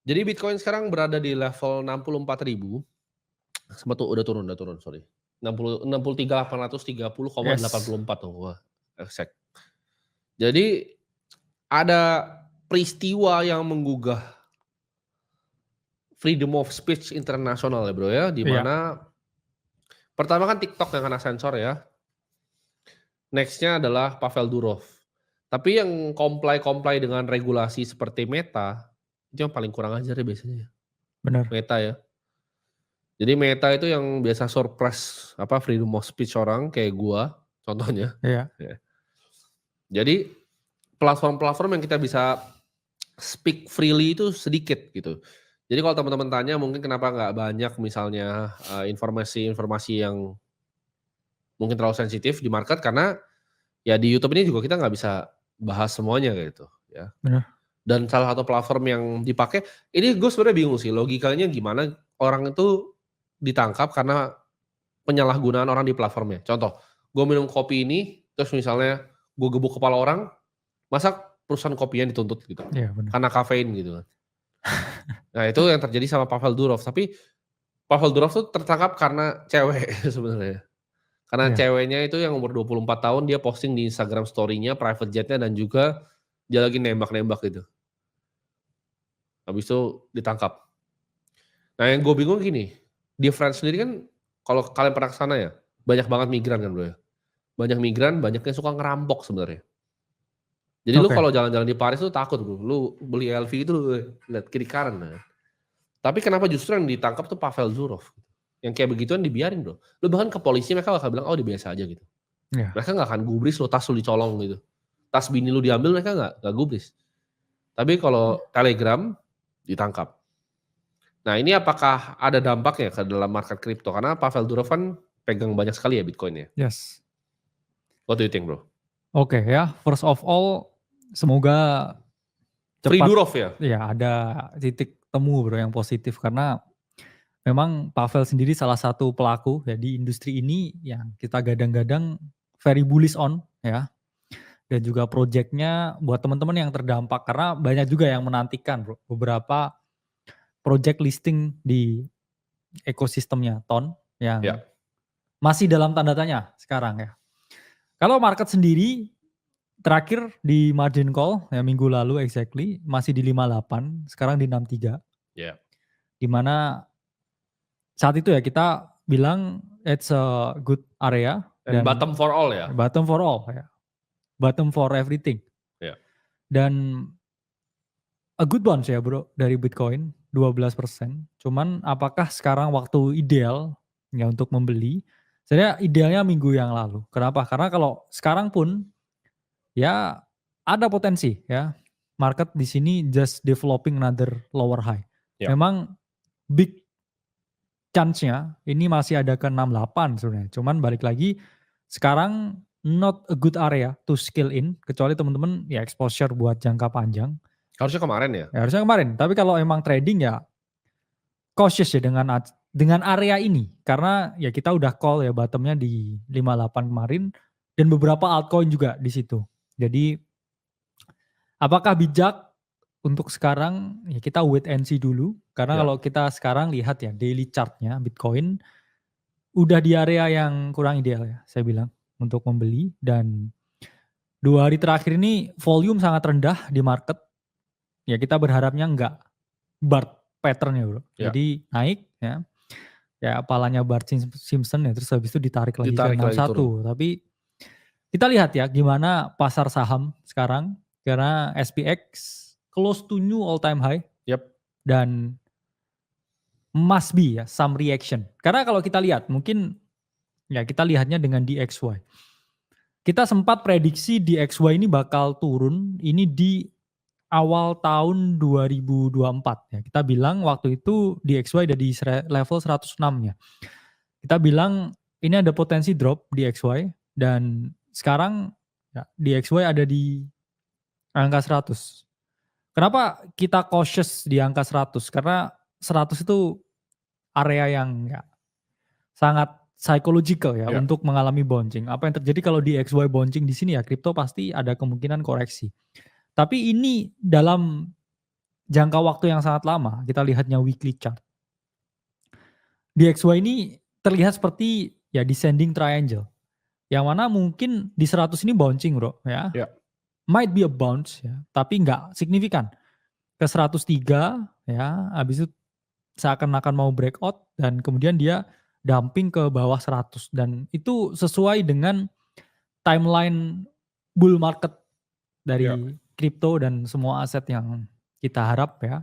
Jadi Bitcoin sekarang berada di level 64.000, udah turun sorry. Yes. 63.830,84 tuh, wah exact. Jadi ada peristiwa yang menggugah freedom of speech internasional ya Bro ya, di Iya, mana pertama kan TikTok yang kena sensor ya, next-nya adalah Pavel Durov. Tapi yang comply dengan regulasi seperti Meta, itu yang paling kurang ajar ya biasanya ya, benar. Meta ya. Jadi Meta itu yang biasa suppress freedom of speech orang kayak gua contohnya. Iya. Ya. Jadi platform-platform yang kita bisa speak freely itu sedikit gitu. Jadi kalau teman-teman tanya mungkin kenapa nggak banyak misalnya informasi-informasi yang mungkin terlalu sensitif di market, karena ya di YouTube ini juga kita nggak bisa bahas semuanya gitu ya. Benar. Dan salah satu platform yang dipakai, ini gue sebenarnya bingung sih logikanya gimana orang itu ditangkap karena penyalahgunaan orang di platformnya. Contoh, gue minum kopi ini, terus misalnya gue gebuk kepala orang, masa perusahaan kopinya dituntut gitu? Iya, benar. Karena kafein gitu kan. Nah itu yang terjadi sama Pavel Durov, tapi Pavel Durov tuh tertangkap karena cewek sebenarnya. Karena Iya. ceweknya itu yang umur 24 tahun dia posting di Instagram story-nya, private jet-nya dan juga dia lagi nembak-nembak gitu. Habis itu ditangkap. Nah yang gue bingung gini, di France sendiri kan kalau kalian pernah ke sana ya, banyak banget migran kan Bro ya. Banyak migran, banyak yang suka ngerampok sebenarnya. Jadi lu Oke. kalau jalan-jalan di Paris tuh takut Bro, lu beli LV itu lu lihat kiri kanan kan. Tapi kenapa justru yang ditangkap tuh Pavel Durov, yang kayak begituan dibiarin Bro. Lu bahkan ke polisi mereka bakal bilang, "Oh dia biasa aja," gitu. Iya. Mereka nggak akan gubris lu, tas lu dicolong gitu. Tas bini lu diambil mereka nggak gubris. Tapi kalau Telegram ditangkap. Nah ini apakah ada dampaknya ke dalam market kripto? Karena Pavel Durov kan pegang banyak sekali ya Bitcoin-nya. Yes. What do you think Bro? Oke ya, first of all semoga Free cepat Durov ya? ya ada titik temu Bro yang positif karena memang Pavel sendiri salah satu pelaku ya di industri ini yang kita gadang-gadang very bullish on ya. Dan juga project-nya buat teman-teman yang terdampak karena banyak juga yang menantikan Bro, beberapa project listing di ekosistemnya Ton yang Ya. masih dalam tanda tanya sekarang ya. Kalau market sendiri terakhir di margin call ya minggu lalu exactly masih di 58, sekarang di 63. Ya. Di mana saat itu ya kita bilang it's a good area And dan bottom for all ya? bottom for all ya. Bottom for everything. Ya. Dan a good bounce ya Bro dari Bitcoin 12%. Cuman apakah sekarang waktu ideal ya untuk membeli? Sebenarnya idealnya minggu yang lalu. Kenapa? Karena kalau sekarang pun ya ada potensi ya. Market di sini just developing another lower high. Ya. Memang big chance-nya ini masih ada ke 68 sebenarnya. Cuman balik lagi sekarang not a good area to scale in kecuali teman-teman ya exposure buat jangka panjang. Harusnya kemarin ya? Ya harusnya kemarin, tapi kalau emang trading ya cautious ya dengan area ini. Karena ya kita udah call ya bottomnya di 58 kemarin dan beberapa altcoin juga di situ. Jadi apakah bijak untuk sekarang ya kita wait and see dulu. Karena Ya. kalau kita sekarang lihat ya daily chartnya Bitcoin udah di area yang kurang ideal ya saya bilang untuk membeli. Dan 2 hari terakhir ini volume sangat rendah di market. Ya kita berharapnya enggak Bart pattern-nya Bro. Ya. Jadi naik ya. Ya palanya Bart Simpson ya terus habis itu ditarik lagi ke Ditarik lagi turun. 61. Tapi kita lihat ya gimana pasar saham sekarang karena SPX close to new all time high Yap. dan must be ya some reaction. Karena kalau kita lihat mungkin ya kita lihatnya dengan DXY. Kita sempat prediksi DXY ini bakal turun ini di awal tahun 2024 ya. Kita bilang waktu itu DXY ada di level 106-nya. Kita bilang ini ada potensi drop DXY dan sekarang ya, DXY ada di angka 100. Kenapa kita cautious di angka 100? Karena 100 itu area yang ya, sangat psychological ya Ya. untuk mengalami bouncing. Apa yang terjadi kalau DXY bouncing di sini ya kripto pasti ada kemungkinan koreksi. Tapi ini dalam jangka waktu yang sangat lama, kita lihatnya weekly chart. DXY ini terlihat seperti ya descending triangle. Yang mana mungkin di 100 ini bouncing bro ya. Ya. Might be a bounce ya, tapi nggak signifikan. Ke 103 ya, habis itu seakan-akan mau breakout dan kemudian dia dumping ke bawah 100 dan itu sesuai dengan timeline bull market dari kripto dan semua aset yang kita harap ya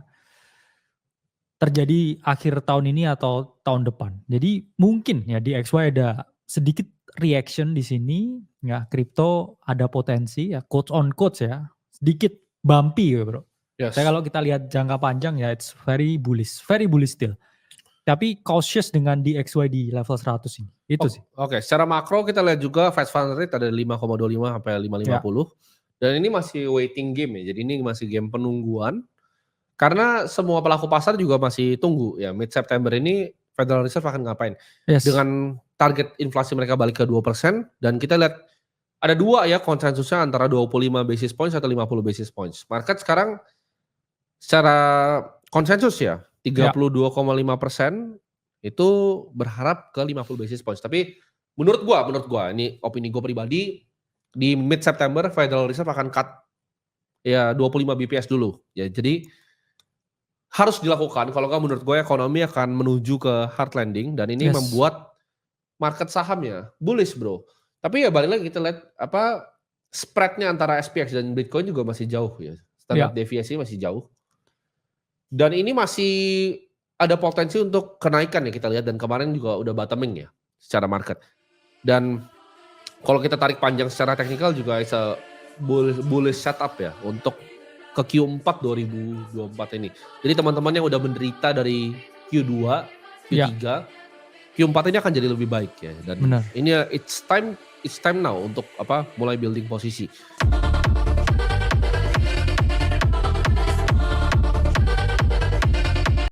terjadi akhir tahun ini atau tahun depan. Jadi mungkin ya di XY ada sedikit reaction di sini ya, kripto ada potensi ya, quotes on quotes ya, sedikit bumpy ya bro. Yes. Saya kalau kita lihat jangka panjang ya it's very bullish still. Tapi cautious dengan DXY di level 100 ini. Itu sih. Oke, secara makro kita lihat juga Fed Fund Rate ada 5,25 sampai 5,50. Ya. Dan ini masih waiting game ya. Jadi ini masih game penungguan. Karena semua pelaku pasar juga masih tunggu ya. Mid September ini Federal Reserve akan ngapain. Yes. Dengan target inflasi mereka balik ke 2%. Dan kita lihat ada dua ya konsensusnya antara 25 basis points atau 50 basis points. Market sekarang secara konsensus ya 32,5% itu berharap ke 50 basis points. Tapi menurut gua ini opini gua pribadi di mid September Federal Reserve akan cut ya 25 BPS dulu. Ya jadi harus dilakukan, kalau nggak menurut gue ekonomi akan menuju ke hard landing dan ini membuat market sahamnya bullish bro. Tapi ya balik lagi kita lihat apa spreadnya antara SPX dan Bitcoin juga masih jauh ya. Standar deviasi masih jauh. Dan ini masih ada potensi untuk kenaikan ya kita lihat dan kemarin juga udah bottoming ya secara market. Dan kalau kita tarik panjang secara teknikal juga is a bullish setup ya untuk ke Q4 2024 ini. Jadi teman-teman yang udah menderita dari Q2, Q3, Q4 ini akan jadi lebih baik ya. Dan ini it's time now untuk mulai building posisi.